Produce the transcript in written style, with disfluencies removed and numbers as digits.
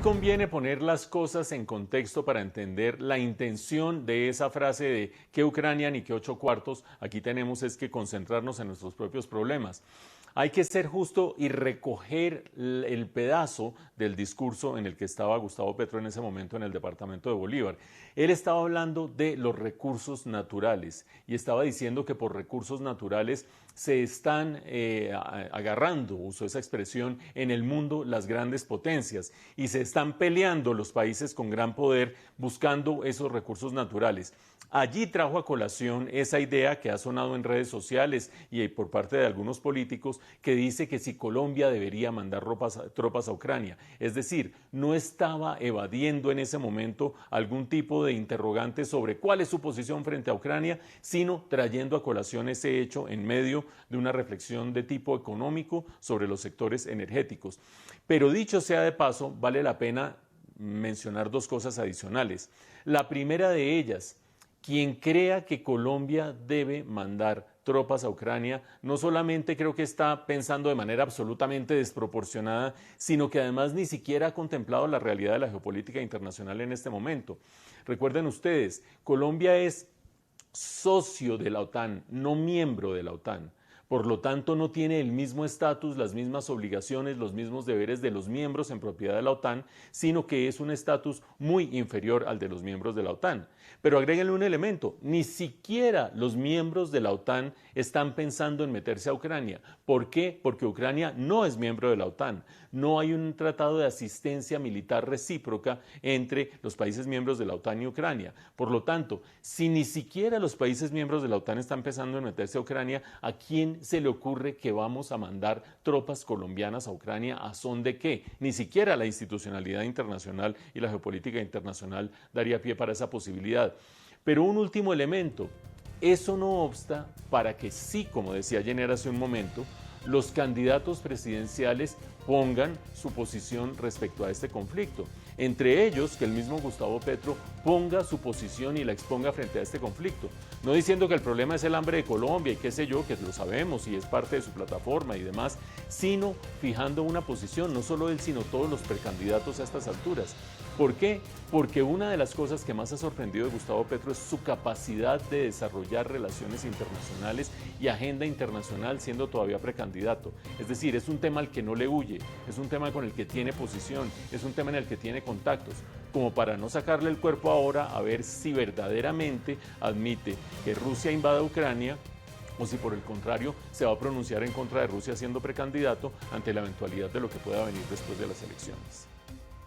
conviene poner las cosas en contexto para entender la intención de esa frase de que Ucrania ni que 8 cuartos. Aquí tenemos es que concentrarnos en nuestros propios problemas. Hay que ser justo y recoger el pedazo del discurso en el que estaba Gustavo Petro en ese momento en el departamento de Bolívar. Él estaba hablando de los recursos naturales y estaba diciendo que por recursos naturales se están agarrando, usó esa expresión, en el mundo las grandes potencias y se están peleando los países con gran poder buscando esos recursos naturales. Allí trajo a colación esa idea que ha sonado en redes sociales y por parte de algunos políticos que dice que si Colombia debería mandar tropas a Ucrania. Es decir, no estaba evadiendo en ese momento algún tipo de interrogante sobre cuál es su posición frente a Ucrania, sino trayendo a colación ese hecho en medio de una reflexión de tipo económico sobre los sectores energéticos. Pero dicho sea de paso, vale la pena mencionar dos cosas adicionales. La primera de ellas: quien crea que Colombia debe mandar tropas a Ucrania, no solamente creo que está pensando de manera absolutamente desproporcionada, sino que además ni siquiera ha contemplado la realidad de la geopolítica internacional en este momento. Recuerden ustedes, Colombia es socio de la OTAN, no miembro de la OTAN. Por lo tanto, no tiene el mismo estatus, las mismas obligaciones, los mismos deberes de los miembros en propiedad de la OTAN, sino que es un estatus muy inferior al de los miembros de la OTAN. Pero agréguenle un elemento: ni siquiera los miembros de la OTAN están pensando en meterse a Ucrania. ¿Por qué? Porque Ucrania no es miembro de la OTAN. No hay un tratado de asistencia militar recíproca entre los países miembros de la OTAN y Ucrania. Por lo tanto, si ni siquiera los países miembros de la OTAN están pensando en meterse a Ucrania, ¿a quién se le ocurre que vamos a mandar tropas colombianas a Ucrania? ¿A son de qué? Ni siquiera la institucionalidad internacional y la geopolítica internacional daría pie para esa posibilidad. Pero un último elemento: eso no obsta para que sí, como decía Jenner hace un momento, los candidatos presidenciales pongan su posición respecto a este conflicto. Entre ellos, que el mismo Gustavo Petro ponga su posición y la exponga frente a este conflicto. No diciendo que el problema es el hambre de Colombia y qué sé yo, que lo sabemos y es parte de su plataforma y demás, sino fijando una posición, no solo él, sino todos los precandidatos a estas alturas. ¿Por qué? Porque una de las cosas que más ha sorprendido de Gustavo Petro es su capacidad de desarrollar relaciones internacionales y agenda internacional siendo todavía precandidato. Es decir, es un tema al que no le huye, es un tema con el que tiene posición, es un tema en el que tiene contactos, como para no sacarle el cuerpo ahora a ver si verdaderamente admite que Rusia invada Ucrania o si por el contrario se va a pronunciar en contra de Rusia siendo precandidato ante la eventualidad de lo que pueda venir después de las elecciones.